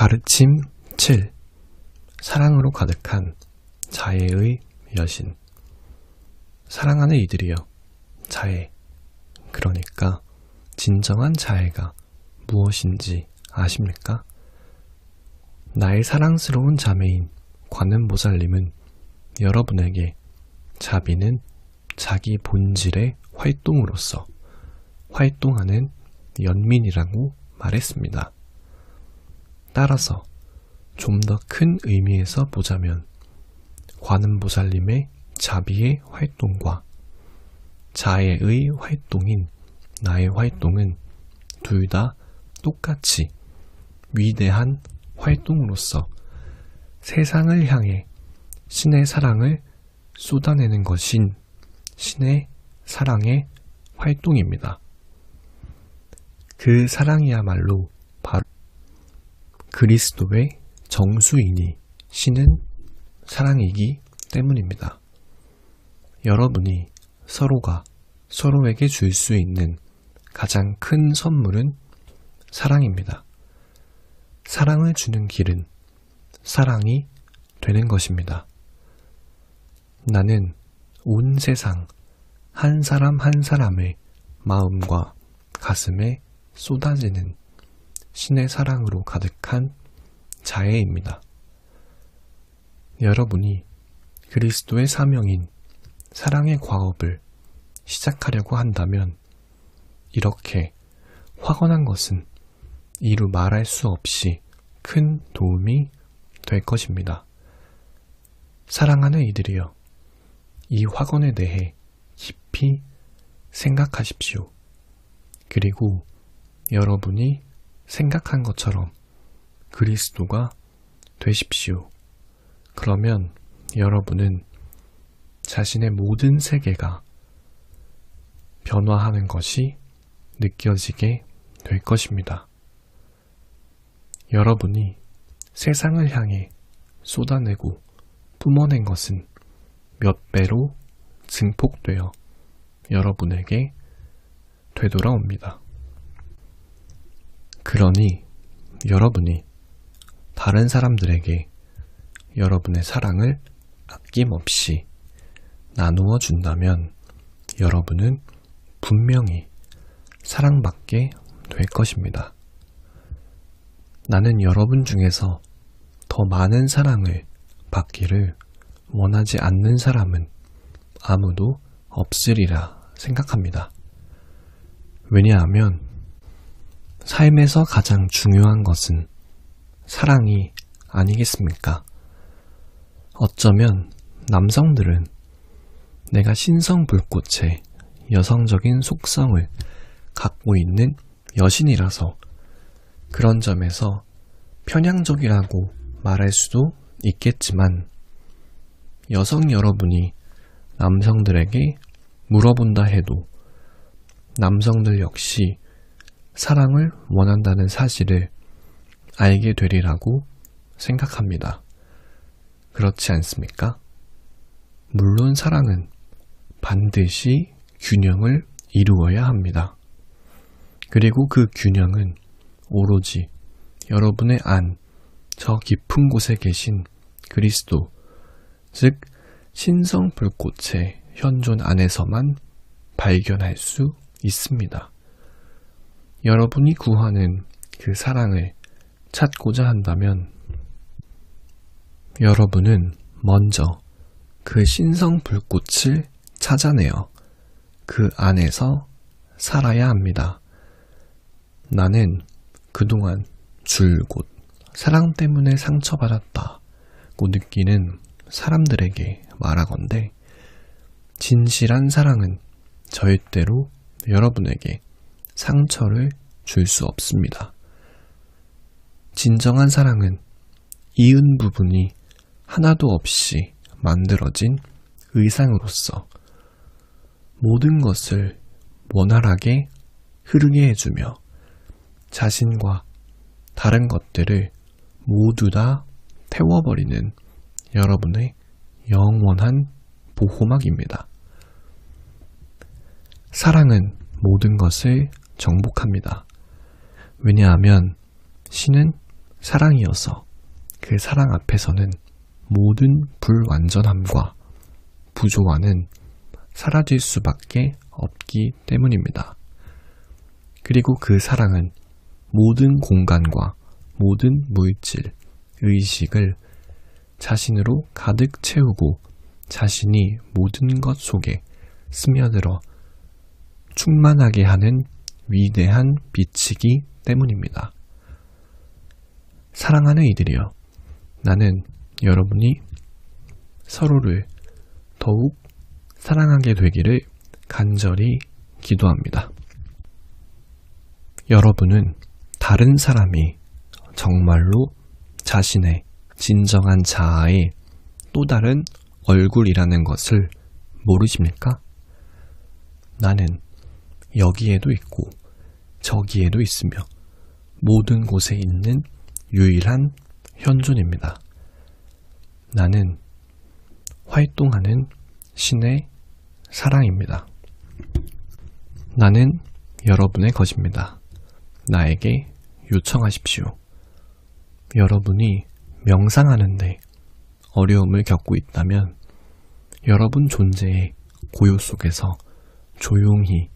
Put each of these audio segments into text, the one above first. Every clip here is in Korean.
가르침 7. 사랑으로 가득한 자애의 여신. 사랑하는 이들이여, 자애, 그러니까 진정한 자애가 무엇인지 아십니까? 나의 사랑스러운 자매인 관음보살님은 여러분에게 자비는 자기 본질의 활동으로서 활동하는 연민이라고 말했습니다. 따라서 좀 더 큰 의미에서 보자면 관음보살님의 자비의 활동과 자애의 활동인 나의 활동은 둘 다 똑같이 위대한 활동으로서 세상을 향해 신의 사랑을 쏟아내는 것인 신의 사랑의 활동입니다. 그 사랑이야말로 바로 그리스도의 정수이니 신은 사랑이기 때문입니다. 여러분이 서로가 서로에게 줄 수 있는 가장 큰 선물은 사랑입니다. 사랑을 주는 길은 사랑이 되는 것입니다. 나는 온 세상 한 사람 한 사람의 마음과 가슴에 쏟아지는 신의 사랑으로 가득한 자애입니다. 여러분이 그리스도의 사명인 사랑의 과업을 시작하려고 한다면 이렇게 확언한 것은 이루 말할 수 없이 큰 도움이 될 것입니다. 사랑하는 이들이여, 이 확언에 대해 깊이 생각하십시오. 그리고 여러분이 생각한 것처럼 그리스도가 되십시오. 그러면 여러분은 자신의 모든 세계가 변화하는 것이 느껴지게 될 것입니다. 여러분이 세상을 향해 쏟아내고 뿜어낸 것은 몇 배로 증폭되어 여러분에게 되돌아옵니다. 그러니 여러분이 다른 사람들에게 여러분의 사랑을 아낌없이 나누어 준다면 여러분은 분명히 사랑받게 될 것입니다. 나는 여러분 중에서 더 많은 사랑을 받기를 원하지 않는 사람은 아무도 없으리라 생각합니다. 왜냐하면 삶에서 가장 중요한 것은 사랑이 아니겠습니까? 어쩌면 남성들은 내가 신성불꽃의 여성적인 속성을 갖고 있는 여신이라서 그런 점에서 편향적이라고 말할 수도 있겠지만 여성 여러분이 남성들에게 물어본다 해도 남성들 역시 사랑을 원한다는 사실을 알게 되리라고 생각합니다. 그렇지 않습니까? 물론 사랑은 반드시 균형을 이루어야 합니다. 그리고 그 균형은 오로지 여러분의 안, 저 깊은 곳에 계신 그리스도, 즉 신성불꽃의 현존 안에서만 발견할 수 있습니다. 여러분이 구하는 그 사랑을 찾고자 한다면 여러분은 먼저 그 신성불꽃을 찾아내어 그 안에서 살아야 합니다. 나는 그동안 줄곧 사랑 때문에 상처받았다고 느끼는 사람들에게 말하건대 진실한 사랑은 절대로 여러분에게 상처를 줄 수 없습니다. 진정한 사랑은 이은 부분이 하나도 없이 만들어진 의상으로서 모든 것을 원활하게 흐르게 해주며 자신과 다른 것들을 모두 다 태워버리는 여러분의 영원한 보호막입니다. 사랑은 모든 것을 정복합니다. 왜냐하면 신은 사랑이어서 그 사랑 앞에서는 모든 불완전함과 부조화는 사라질 수밖에 없기 때문입니다. 그리고 그 사랑은 모든 공간과 모든 물질, 의식을 자신으로 가득 채우고 자신이 모든 것 속에 스며들어 충만하게 하는 위대한 빛이기 때문입니다. 사랑하는 이들이여, 나는 여러분이 서로를 더욱 사랑하게 되기를 간절히 기도합니다. 여러분은 다른 사람이 정말로 자신의 진정한 자아의 또 다른 얼굴이라는 것을 모르십니까? 나는 여기에도 있고 저기에도 있으며 모든 곳에 있는 유일한 현존입니다. 나는 활동하는 신의 사랑입니다. 나는 여러분의 것입니다. 나에게 요청하십시오. 여러분이 명상하는데 어려움을 겪고 있다면 여러분 존재의 고요 속에서 조용히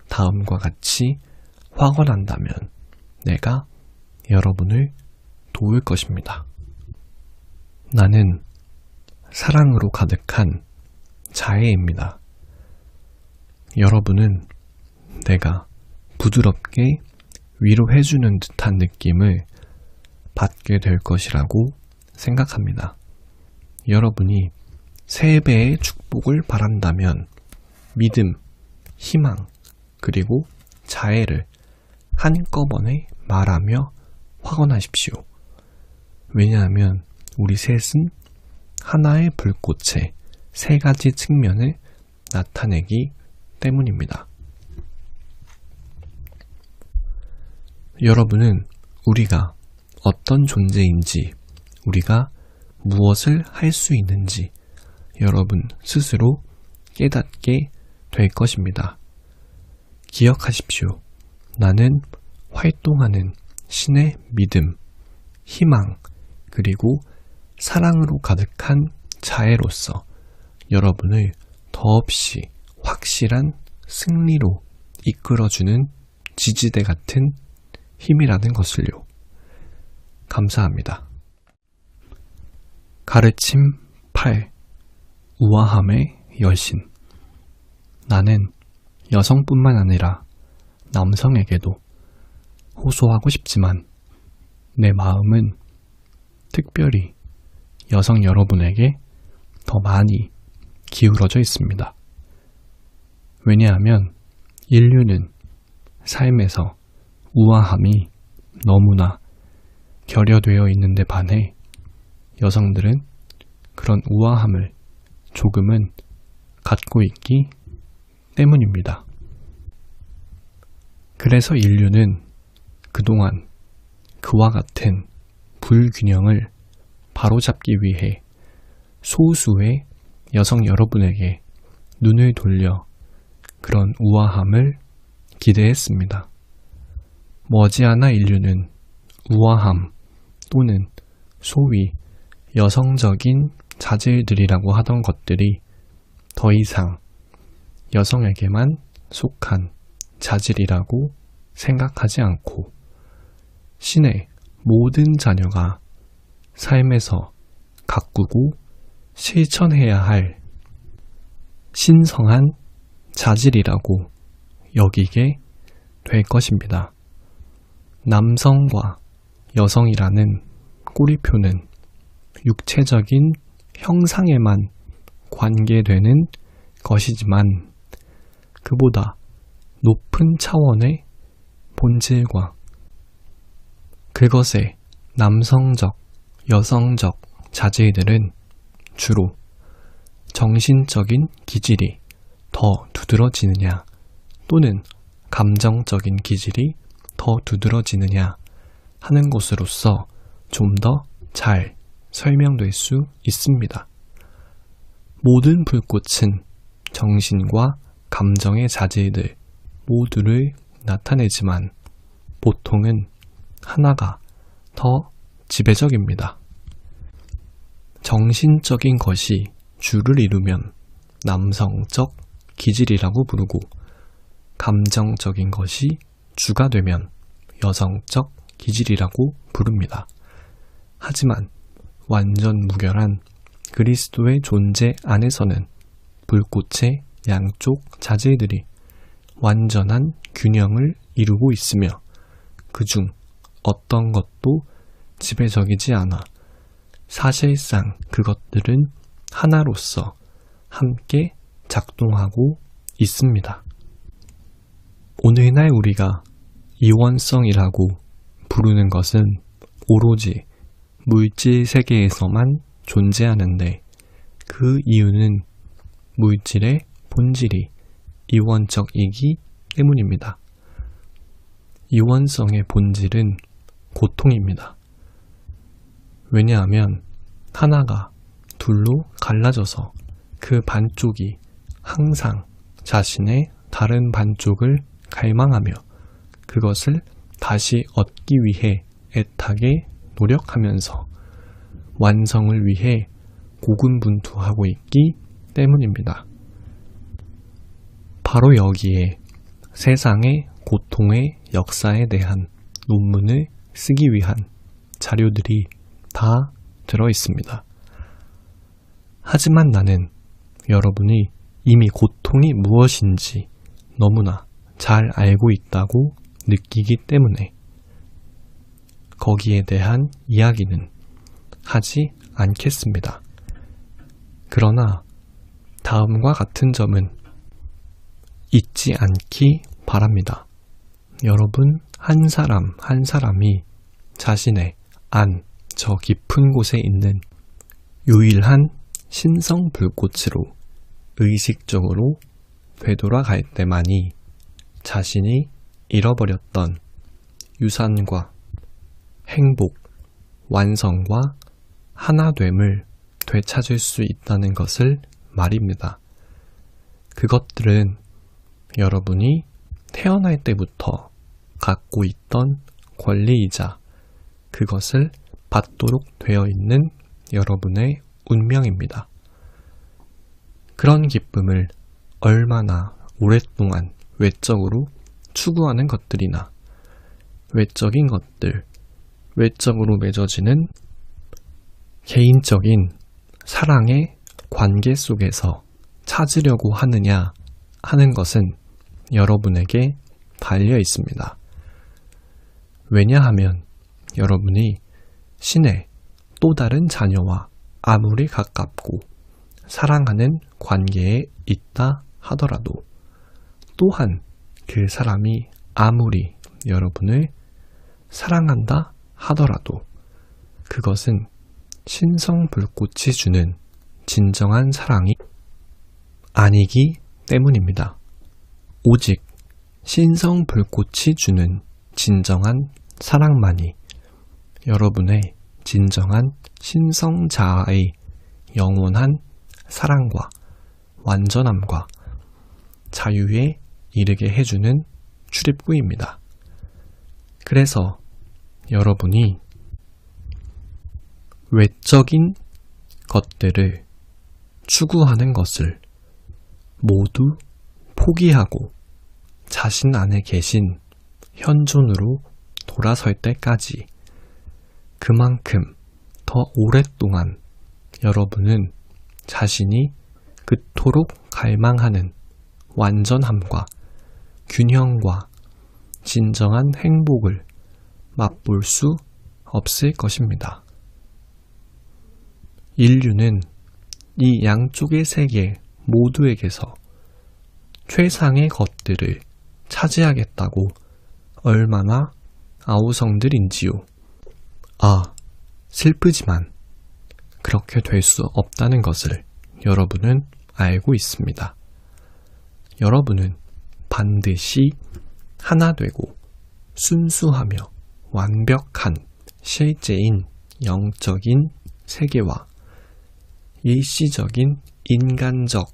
다음과 같이 확언한다면 내가 여러분을 도울 것입니다. 나는 사랑으로 가득한 자애입니다. 여러분은 내가 부드럽게 위로해주는 듯한 느낌을 받게 될 것이라고 생각합니다. 여러분이 3배의 축복을 바란다면 믿음, 희망, 그리고 자애를 한꺼번에 말하며 확언하십시오. 왜냐하면 우리 셋은 하나의 불꽃의 3가지 측면을 나타내기 때문입니다. 여러분은 우리가 어떤 존재인지, 우리가 무엇을 할 수 있는지 여러분 스스로 깨닫게 될 것입니다. 기억하십시오. 나는 활동하는 신의 믿음, 희망, 그리고 사랑으로 가득한 자애로서 여러분을 더없이 확실한 승리로 이끌어주는 지지대 같은 힘이라는 것을요. 감사합니다. 가르침 8. 우아함의 여신. 나는 여성뿐만 아니라 남성에게도 호소하고 싶지만 내 마음은 특별히 여성 여러분에게 더 많이 기울어져 있습니다. 왜냐하면 인류는 삶에서 우아함이 너무나 결여되어 있는데 반해 여성들은 그런 우아함을 조금은 갖고 있기 때문입니다. 그래서 인류는 그동안 그와 같은 불균형을 바로잡기 위해 소수의 여성 여러분에게 눈을 돌려 그런 우아함을 기대했습니다. 머지않아 인류는 우아함 또는 소위 여성적인 자질들이라고 하던 것들이 더 이상 여성에게만 속한 자질이라고 생각하지 않고 신의 모든 자녀가 삶에서 가꾸고 실천해야 할 신성한 자질이라고 여기게 될 것입니다. 남성과 여성이라는 꼬리표는 육체적인 형상에만 관계되는 것이지만 그보다 높은 차원의 본질과 그것의 남성적, 여성적 자질들은 주로 정신적인 기질이 더 두드러지느냐 또는 감정적인 기질이 더 두드러지느냐 하는 것으로서 좀 더 잘 설명될 수 있습니다. 모든 불꽃은 정신과 감정의 자질들 모두를 나타내지만 보통은 하나가 더 지배적입니다. 정신적인 것이 주를 이루면 남성적 기질이라고 부르고, 감정적인 것이 주가 되면 여성적 기질이라고 부릅니다. 하지만 완전 무결한 그리스도의 존재 안에서는 불꽃의 양쪽 자질들이 완전한 균형을 이루고 있으며 그중 어떤 것도 지배적이지 않아 사실상 그것들은 하나로서 함께 작동하고 있습니다. 오늘날 우리가 이원성이라고 부르는 것은 오로지 물질 세계에서만 존재하는데, 그 이유는 물질의 본질이 이원적이기 때문입니다. 이원성의 본질은 고통입니다. 왜냐하면 하나가 둘로 갈라져서 그 반쪽이 항상 자신의 다른 반쪽을 갈망하며 그것을 다시 얻기 위해 애타게 노력하면서 완성을 위해 고군분투하고 있기 때문입니다. 바로 여기에 세상의 고통의 역사에 대한 논문을 쓰기 위한 자료들이 다 들어 있습니다. 하지만 나는 여러분이 이미 고통이 무엇인지 너무나 잘 알고 있다고 느끼기 때문에 거기에 대한 이야기는 하지 않겠습니다. 그러나 다음과 같은 점은 잊지 않기 바랍니다. 여러분 한 사람 한 사람이 자신의 안 저 깊은 곳에 있는 유일한 신성 불꽃으로 의식적으로 되돌아갈 때만이 자신이 잃어버렸던 유산과 행복, 완성과 하나됨을 되찾을 수 있다는 것을 말입니다. 그것들은 여러분이 태어날 때부터 갖고 있던 권리이자 그것을 받도록 되어 있는 여러분의 운명입니다. 그런 기쁨을 얼마나 오랫동안 외적으로 추구하는 것들이나 외적인 것들, 외적으로 맺어지는 개인적인 사랑의 관계 속에서 찾으려고 하느냐 하는 것은 여러분에게 달려 있습니다. 왜냐하면 여러분이 신의 또 다른 자녀와 아무리 가깝고 사랑하는 관계에 있다 하더라도, 또한 그 사람이 아무리 여러분을 사랑한다 하더라도 그것은 신성불꽃이 주는 진정한 사랑이 아니기 때문입니다. 오직 신성불꽃이 주는 진정한 사랑만이 여러분의 진정한 신성자아의 영원한 사랑과 완전함과 자유에 이르게 해주는 출입구입니다. 그래서 여러분이 외적인 것들을 추구하는 것을 모두 포기하고 자신 안에 계신 현존으로 돌아설 때까지 그만큼 더 오랫동안 여러분은 자신이 그토록 갈망하는 완전함과 균형과 진정한 행복을 맛볼 수 없을 것입니다. 인류는 이 양쪽의 세계 모두에게서 최상의 것들을 차지하겠다고 얼마나 아우성들인지요. 슬프지만 그렇게 될 수 없다는 것을 여러분은 알고 있습니다. 여러분은 반드시 하나 되고 순수하며 완벽한 실제인 영적인 세계와 일시적인 인간적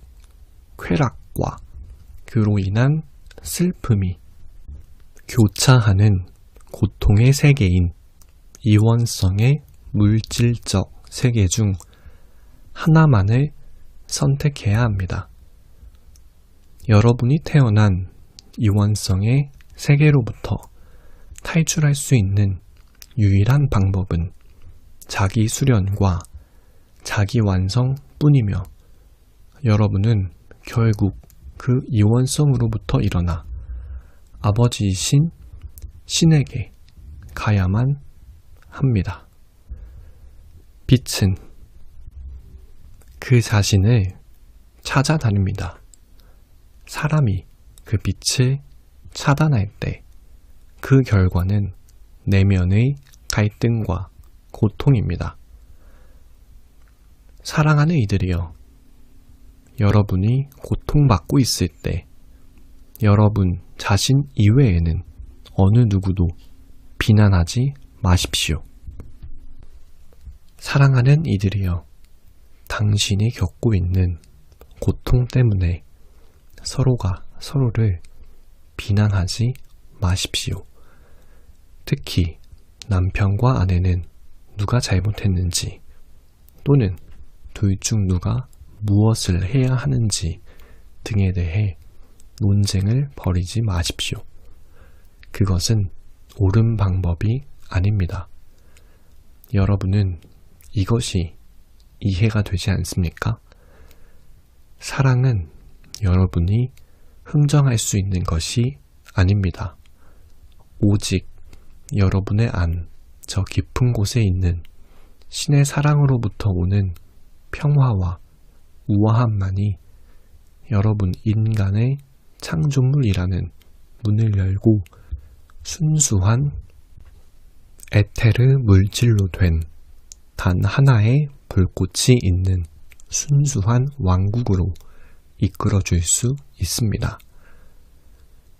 쾌락과 그로 인한 슬픔이 교차하는 고통의 세계인 이원성의 물질적 세계 중 하나만을 선택해야 합니다. 여러분이 태어난 이원성의 세계로부터 탈출할 수 있는 유일한 방법은 자기 수련과 자기 완성 뿐이며 여러분은 결국 그 이원성으로부터 일어나 아버지이신 신에게 가야만 합니다. 빛은 그 자신을 찾아다닙니다. 사람이 그 빛을 차단할 때 그 결과는 내면의 갈등과 고통입니다. 사랑하는 이들이여, 여러분이 고통받고 있을 때 여러분 자신 이외에는 어느 누구도 비난하지 마십시오. 사랑하는 이들이여, 당신이 겪고 있는 고통 때문에 서로가 서로를 비난하지 마십시오. 특히 남편과 아내는 누가 잘못했는지 또는 둘 중 누가 무엇을 해야 하는지 등에 대해 논쟁을 벌이지 마십시오. 그것은 옳은 방법이 아닙니다. 여러분은 이것이 이해가 되지 않습니까? 사랑은 여러분이 흥정할 수 있는 것이 아닙니다. 오직 여러분의 안, 저 깊은 곳에 있는 신의 사랑으로부터 오는 평화와 우아함만이 여러분 인간의 창조물이라는 문을 열고 순수한 에테르 물질로 된 단 하나의 불꽃이 있는 순수한 왕국으로 이끌어줄 수 있습니다.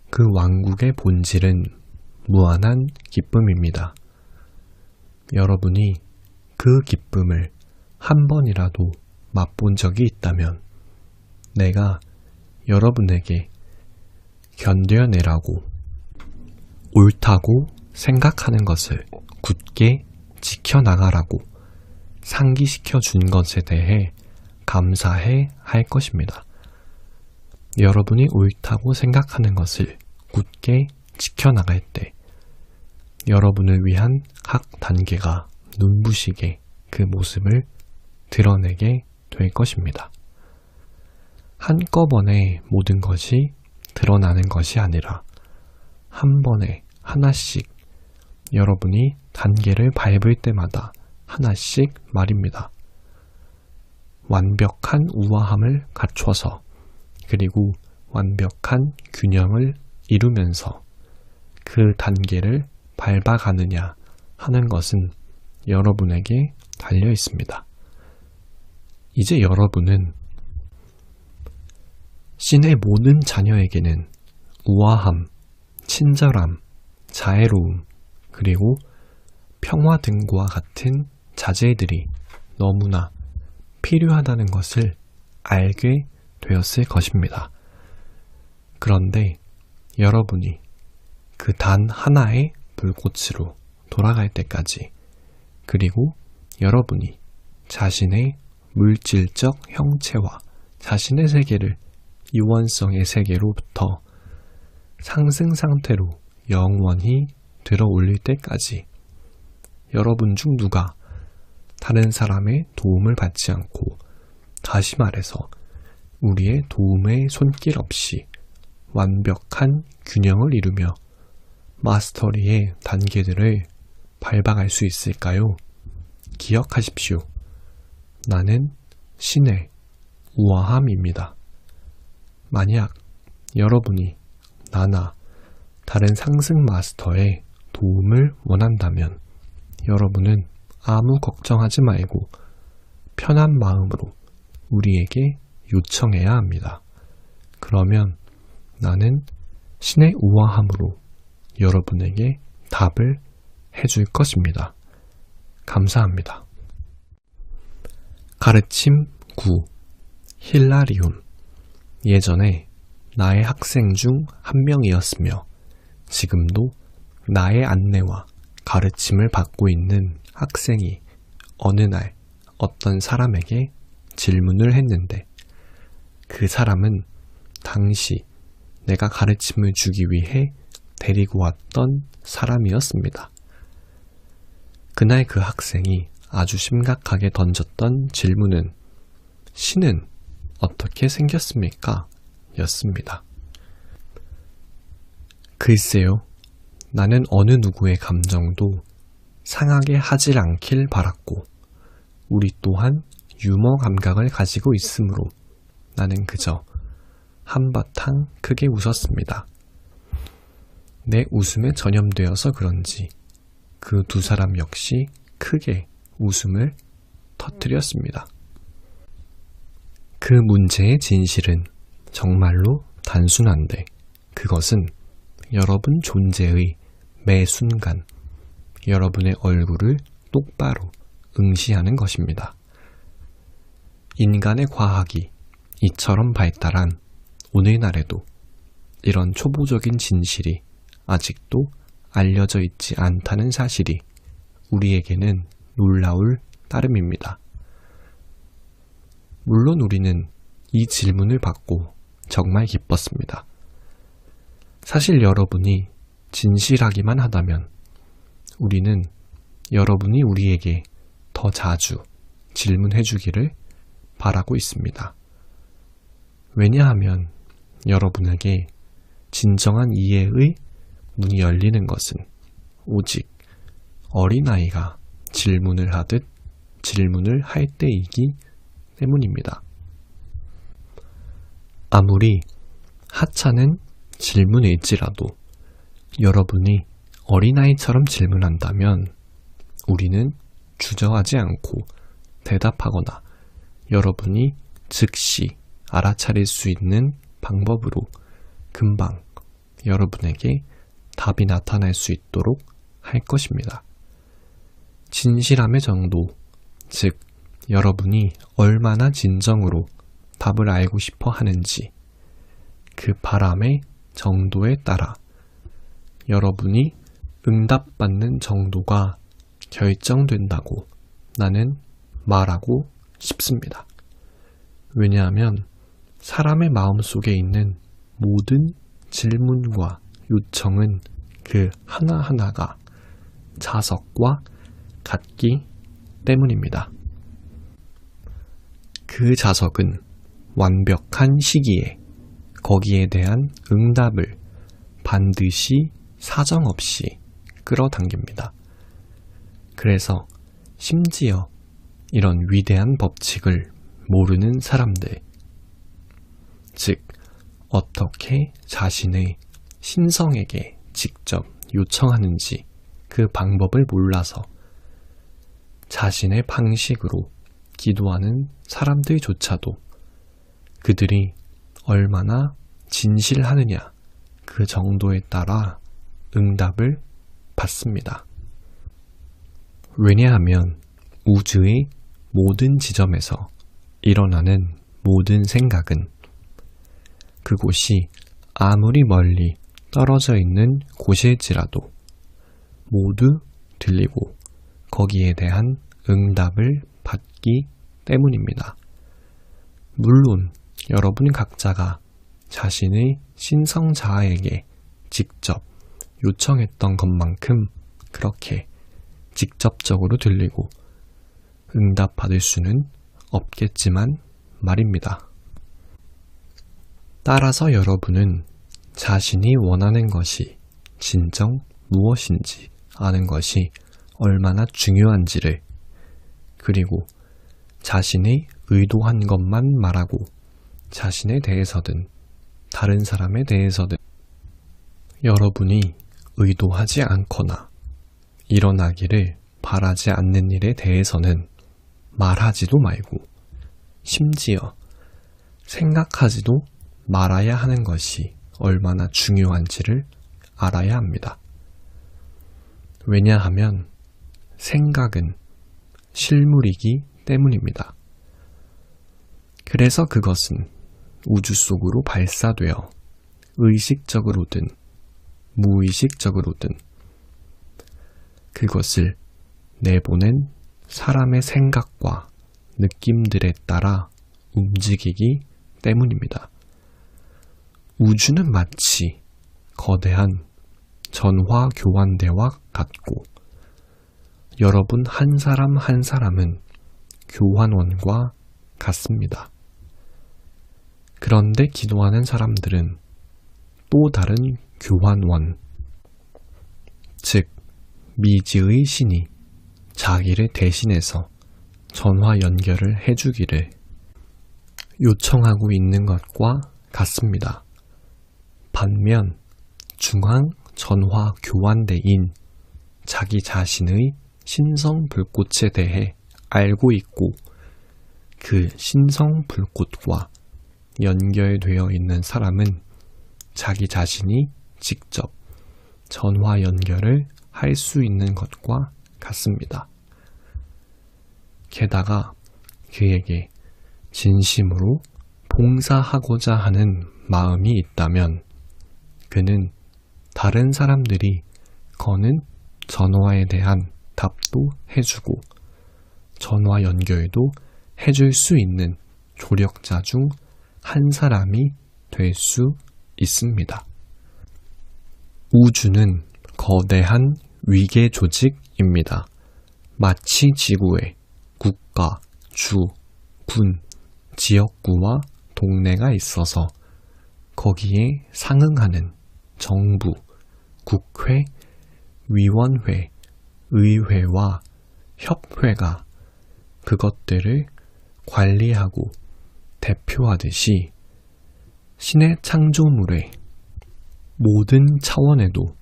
그 왕국의 본질은 무한한 기쁨입니다. 여러분이 그 기쁨을 한 번이라도 맛본 적이 있다면 내가 여러분에게 견뎌내라고 옳다고 생각하는 것을 굳게 지켜나가라고 상기시켜 준 것에 대해 감사해 할 것입니다. 여러분이 옳다고 생각하는 것을 굳게 지켜나갈 때 여러분을 위한 각 단계가 눈부시게 그 모습을 드러내게 될 것입니다. 한꺼번에 모든 것이 드러나는 것이 아니라 한 번에 하나씩 여러분이 단계를 밟을 때마다 하나씩 말입니다. 완벽한 우아함을 갖춰서 그리고 완벽한 균형을 이루면서 그 단계를 밟아가느냐 하는 것은 여러분에게 달려 있습니다. 이제 여러분은 신의 모든 자녀에게는 우아함, 친절함, 자애로움, 그리고 평화 등과 같은 자질들이 너무나 필요하다는 것을 알게 되었을 것입니다. 그런데 여러분이 그 단 하나의 불꽃으로 돌아갈 때까지 그리고 여러분이 자신의 물질적 형체와 자신의 세계를 이원성의 세계로부터 상승 상태로 영원히 들어 올릴 때까지 여러분 중 누가 다른 사람의 도움을 받지 않고 다시 말해서 우리의 도움의 손길 없이 완벽한 균형을 이루며 마스터리의 단계들을 밟아갈 수 있을까요? 기억하십시오. 나는 신의 우아함입니다. 만약 여러분이 나나 다른 상승 마스터의 도움을 원한다면 여러분은 아무 걱정하지 말고 편한 마음으로 우리에게 요청해야 합니다. 그러면 나는 신의 우아함으로 여러분에게 답을 해줄 것입니다. 감사합니다. 가르침 9. 힐라리온. 예전에 나의 학생 중 한 명이었으며 지금도 나의 안내와 가르침을 받고 있는 학생이 어느 날 어떤 사람에게 질문을 했는데 그 사람은 당시 내가 가르침을 주기 위해 데리고 왔던 사람이었습니다. 그날 그 학생이 아주 심각하게 던졌던 질문은 신은 어떻게 생겼습니까? 였습니다. 글쎄요, 나는 어느 누구의 감정도 상하게 하질 않길 바랐고 우리 또한 유머 감각을 가지고 있으므로 나는 그저 한바탕 크게 웃었습니다. 내 웃음에 전염되어서 그런지 그 두 사람 역시 크게 웃음을 터뜨렸습니다. 그 문제의 진실은 정말로 단순한데 그것은 여러분 존재의 매 순간 여러분의 얼굴을 똑바로 응시하는 것입니다. 인간의 과학이 이처럼 발달한 오늘날에도 이런 초보적인 진실이 아직도 알려져 있지 않다는 사실이 우리에게는 놀라울 따름입니다. 물론 우리는 이 질문을 받고 정말 기뻤습니다. 사실 여러분이 진실하기만 하다면 우리는 여러분이 우리에게 더 자주 질문해 주기를 바라고 있습니다. 왜냐하면 여러분에게 진정한 이해의 문이 열리는 것은 오직 어린아이가 질문을 하듯 질문을 할 때이기 때문입니다. 아무리 하찮은 질문일지라도 여러분이 어린아이처럼 질문한다면 우리는 주저하지 않고 대답하거나 여러분이 즉시 알아차릴 수 있는 방법으로 금방 여러분에게 답이 나타날 수 있도록 할 것입니다. 진실함의 정도, 즉 여러분이 얼마나 진정으로 답을 알고 싶어 하는지 그 바람의 정도에 따라 여러분이 응답받는 정도가 결정된다고 나는 말하고 싶습니다. 왜냐하면 사람의 마음속에 있는 모든 질문과 요청은 그 하나하나가 자석과 같기 때문입니다. 그 자석은 완벽한 시기에 거기에 대한 응답을 반드시 사정없이 끌어당깁니다. 그래서 심지어 이런 위대한 법칙을 모르는 사람들, 즉 어떻게 자신의 신성에게 직접 요청하는지 그 방법을 몰라서 자신의 방식으로 기도하는 사람들조차도 그들이 얼마나 진실하느냐 그 정도에 따라 응답을 받습니다. 왜냐하면 우주의 모든 지점에서 일어나는 모든 생각은 그곳이 아무리 멀리 떨어져 있는 곳일지라도 모두 들리고 거기에 대한 응답을 받기 때문입니다. 물론 여러분 각자가 자신의 신성자아에게 직접 요청했던 것만큼 그렇게 직접적으로 들리고 응답받을 수는 없겠지만 말입니다. 따라서 여러분은 자신이 원하는 것이 진정 무엇인지 아는 것이 얼마나 중요한지를, 그리고 자신의 의도한 것만 말하고 자신에 대해서든 다른 사람에 대해서든 여러분이 의도하지 않거나 일어나기를 바라지 않는 일에 대해서는 말하지도 말고 심지어 생각하지도 말아야 하는 것이 얼마나 중요한지를 알아야 합니다. 왜냐하면 생각은 실물이기 때문입니다. 그래서 그것은 우주 속으로 발사되어 의식적으로든 무의식적으로든 그것을 내보낸 사람의 생각과 느낌들에 따라 움직이기 때문입니다. 우주는 마치 거대한 전화 교환대와 같고 여러분 한 사람 한 사람은 교환원과 같습니다. 그런데 기도하는 사람들은 또 다른 교환원, 즉 미지의 신이 자기를 대신해서 전화 연결을 해주기를 요청하고 있는 것과 같습니다. 반면 중앙 전화 교환대인 자기 자신의 신성 불꽃에 대해 알고 있고 그 신성 불꽃과 연결되어 있는 사람은 자기 자신이 직접 전화 연결을 할 수 있는 것과 같습니다. 게다가 그에게 진심으로 봉사하고자 하는 마음이 있다면 그는 다른 사람들이 거는 전화에 대한 답도 해주고 전화 연결도 해줄 수 있는 조력자 중 한 사람이 될 수 있습니다. 우주는 거대한 위계 조직입니다. 마치 지구에 국가, 주, 군, 지역구와 동네가 있어서 거기에 상응하는 정부, 국회, 위원회, 의회와 협회가 그것들을 관리하고 대표하듯이 신의 창조물의 모든 차원에도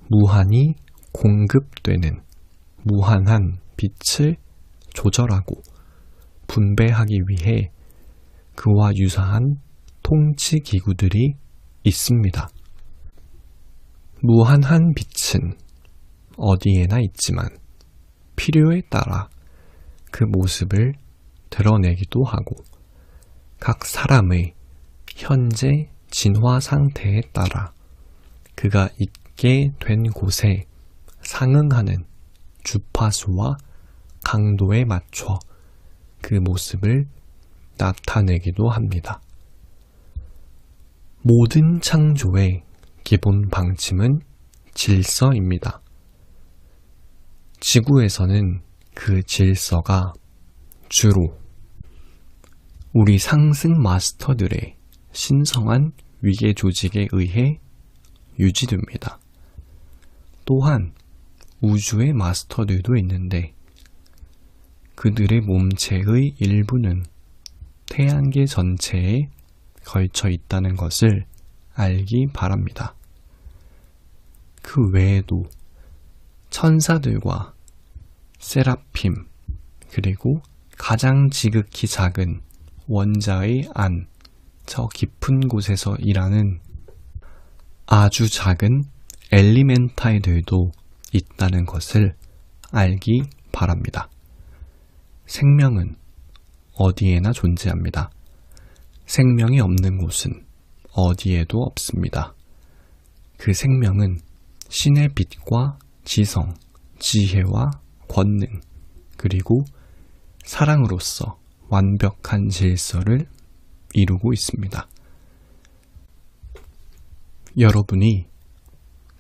무한히 공급되는 무한한 빛을 조절하고 분배하기 위해 그와 유사한 통치 기구들이 있습니다. 무한한 빛은 어디에나 있지만 필요에 따라 그 모습을 드러내기도 하고 각 사람의 현재 진화 상태에 따라 그가 있게 된 곳에 상응하는 주파수와 강도에 맞춰 그 모습을 나타내기도 합니다. 모든 창조의 기본 방침은 질서입니다. 지구에서는 그 질서가 주로 우리 상승 마스터들의 신성한 위계 조직에 의해 유지됩니다. 또한 우주의 마스터들도 있는데 그들의 몸체의 일부는 태양계 전체에 걸쳐 있다는 것을 알기 바랍니다. 그 외에도 천사들과 세라핌 그리고 가장 지극히 작은 원자의 안, 저 깊은 곳에서 일하는 아주 작은 엘리멘탈들도 있다는 것을 알기 바랍니다. 생명은 어디에나 존재합니다. 생명이 없는 곳은 어디에도 없습니다. 그 생명은 신의 빛과 지성, 지혜와 권능, 그리고 사랑으로서 완벽한 질서를 이루고 있습니다. 여러분이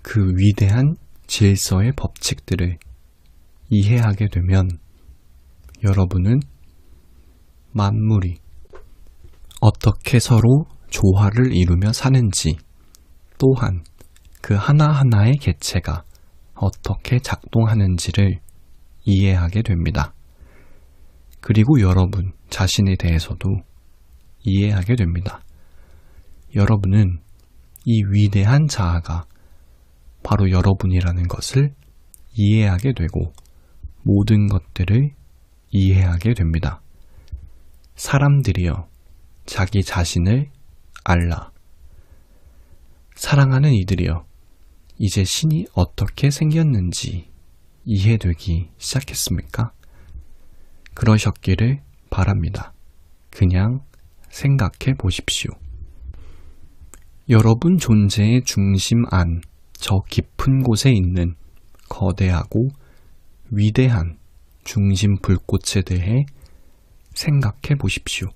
그 위대한 질서의 법칙들을 이해하게 되면 여러분은 만물이 어떻게 서로 조화를 이루며 사는지 또한 그 하나하나의 개체가 어떻게 작동하는지를 이해하게 됩니다. 그리고 여러분 자신에 대해서도 이해하게 됩니다. 여러분은 이 위대한 자아가 바로 여러분이라는 것을 이해하게 되고 모든 것들을 이해하게 됩니다. 사람들이여 자기 자신을 알라. 사랑하는 이들이여 이제 신이 어떻게 생겼는지 이해되기 시작했습니까? 그러셨기를 바랍니다. 그냥 생각해 보십시오. 여러분 존재의 중심 안, 저 깊은 곳에 있는 거대하고 위대한 중심 불꽃에 대해 생각해 보십시오.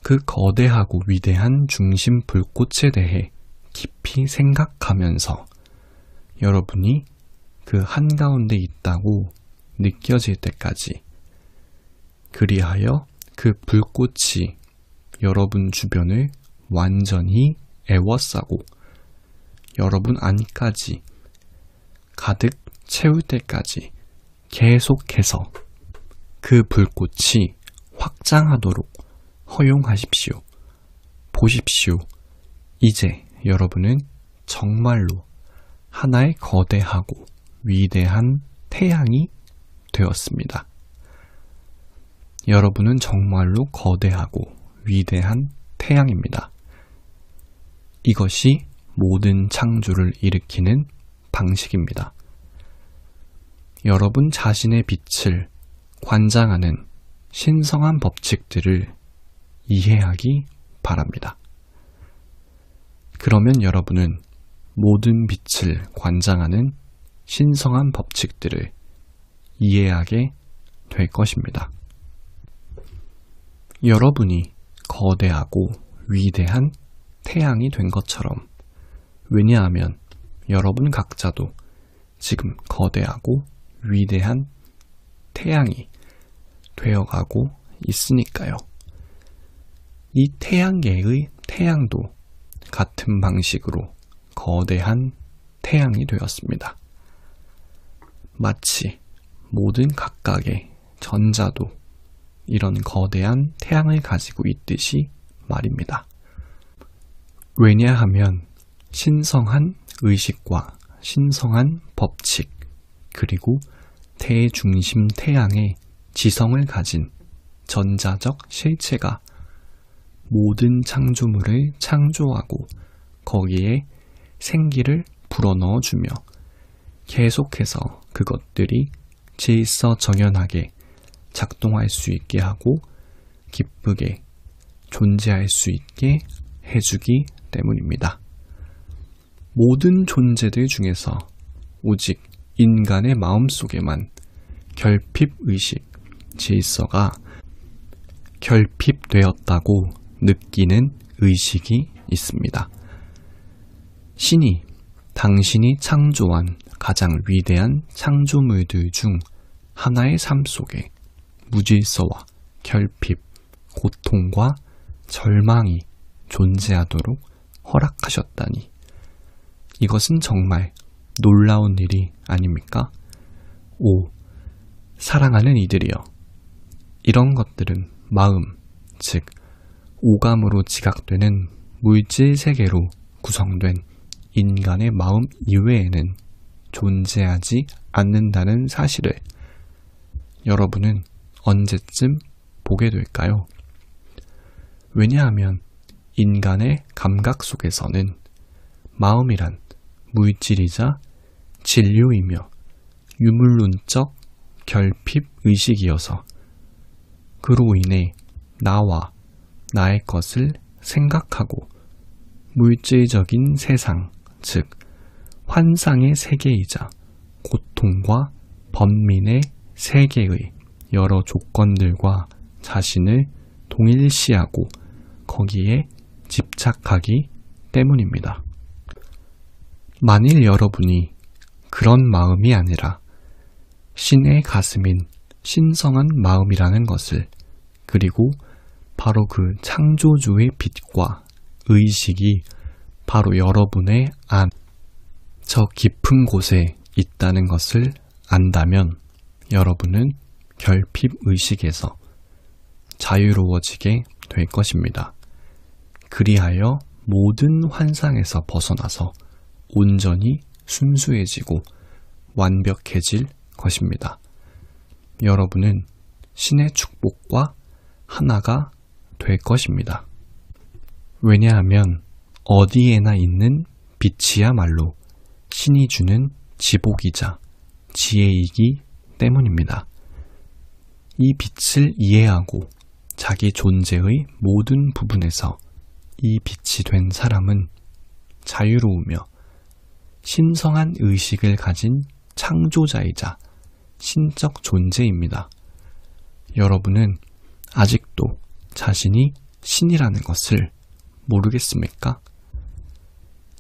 그 거대하고 위대한 중심 불꽃에 대해 깊이 생각하면서 여러분이 그 한가운데 있다고 느껴질 때까지, 그리하여 그 불꽃이 여러분 주변을 완전히 에워싸고 여러분 안까지 가득 채울 때까지 계속해서 그 불꽃이 확장하도록 허용하십시오. 보십시오. 이제 여러분은 정말로 하나의 거대하고 위대한 태양이 되었습니다. 여러분은 정말로 거대하고 위대한 태양입니다. 이것이 모든 창조를 일으키는 방식입니다. 여러분 자신의 빛을 관장하는 신성한 법칙들을 이해하기 바랍니다. 그러면 여러분은 모든 빛을 관장하는 신성한 법칙들을 이해하게 될 것입니다. 여러분이 거대하고 위대한 태양이 된 것처럼, 왜냐하면 여러분 각자도 지금 거대하고 위대한 태양이 되어가고 있으니까요. 이 태양계의 태양도 같은 방식으로 거대한 태양이 되었습니다. 마치 모든 각각의 전자도 이런 거대한 태양을 가지고 있듯이 말입니다. 왜냐하면 신성한 의식과 신성한 법칙, 그리고 대중심 태양의 지성을 가진 전자적 실체가 모든 창조물을 창조하고 거기에 생기를 불어넣어주며 계속해서 그것들이 질서정연하게 작동할 수 있게 하고 기쁘게 존재할 수 있게 해주기 때문입니다. 모든 존재들 중에서 오직 인간의 마음속에만 결핍의식, 질서가 결핍되었다고 느끼는 의식이 있습니다. 신이 당신이 창조한 가장 위대한 창조물들 중 하나의 삶 속에 무질서와 결핍, 고통과 절망이 존재하도록 허락하셨다니, 이것은 정말 놀라운 일이 아닙니까? 오, 사랑하는 이들이여, 이런 것들은 마음, 즉 오감으로 지각되는 물질 세계로 구성된 인간의 마음 이외에는 존재하지 않는다는 사실을 여러분은 언제쯤 보게 될까요? 왜냐하면 인간의 감각 속에서는 마음이란 물질이자 진료이며 유물론적 결핍 의식이어서 그로 인해 나와 나의 것을 생각하고 물질적인 세상, 즉 환상의 세계이자 고통과 번민의 세계의 여러 조건들과 자신을 동일시하고 거기에 집착하기 때문입니다. 만일 여러분이 그런 마음이 아니라 신의 가슴인 신성한 마음이라는 것을, 그리고 바로 그 창조주의 빛과 의식이 바로 여러분의 안, 저 깊은 곳에 있다는 것을 안다면 여러분은 결핍 의식에서 자유로워지게 될 것입니다. 그리하여 모든 환상에서 벗어나서 온전히 순수해지고 완벽해질 것입니다. 여러분은 신의 축복과 하나가 될 것입니다. 왜냐하면 어디에나 있는 빛이야말로 신이 주는 지복이자 지혜이기 때문입니다. 이 빛을 이해하고 자기 존재의 모든 부분에서 이 빛이 된 사람은 자유로우며 신성한 의식을 가진 창조자이자 신적 존재입니다. 여러분은 아직도 자신이 신이라는 것을 모르겠습니까?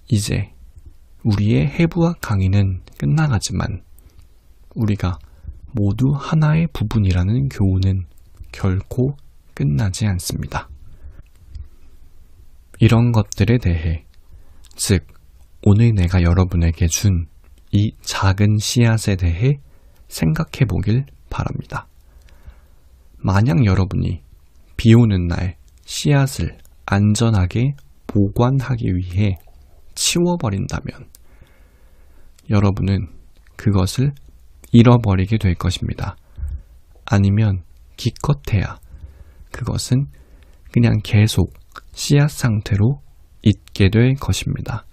이제 우리의 해부학 강의는 끝나가지만 우리가 모두 하나의 부분이라는 교훈은 결코 끝나지 않습니다. 이런 것들에 대해, 즉 오늘 내가 여러분에게 준 이 작은 씨앗에 대해 생각해 보길 바랍니다. 만약 여러분이 비 오는 날 씨앗을 안전하게 보관하기 위해 치워버린다면 여러분은 그것을 잃어버리게 될 것입니다. 아니면 기껏해야 그것은 그냥 계속 씨앗 상태로 있게 될 것입니다.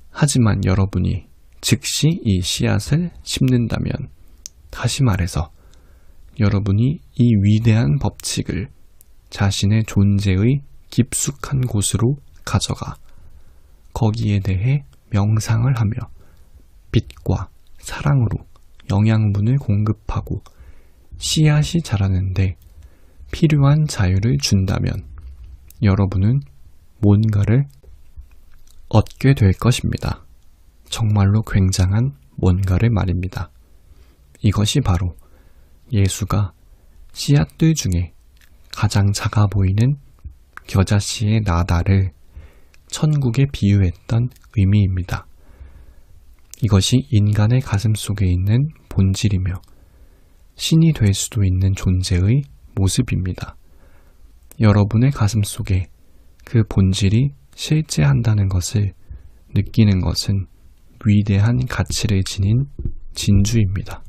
하지만 여러분이 즉시 이 씨앗을 심는다면, 다시 말해서 여러분이 이 위대한 법칙을 자신의 존재의 깊숙한 곳으로 가져가 거기에 대해 명상을 하며 빛과 사랑으로 영양분을 공급하고 씨앗이 자라는데 필요한 자유를 준다면 여러분은 뭔가를 얻게 될 것입니다. 정말로 굉장한 뭔가를 말입니다. 이것이 바로 예수가 씨앗들 중에 가장 작아 보이는 겨자씨의 나다를 천국에 비유했던 의미입니다. 이것이 인간의 가슴 속에 있는 본질이며 신이 될 수도 있는 존재의 모습입니다. 여러분의 가슴 속에 그 본질이 실제한다는 것을 느끼는 것은 위대한 가치를 지닌 진주입니다.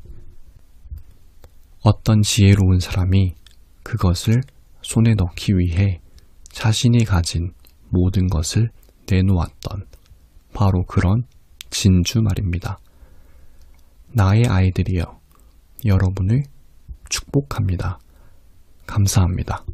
어떤 지혜로운 사람이 그것을 손에 넣기 위해 자신이 가진 모든 것을 내놓았던 바로 그런 진주 말입니다. 나의 아이들이여, 여러분을 축복합니다. 감사합니다.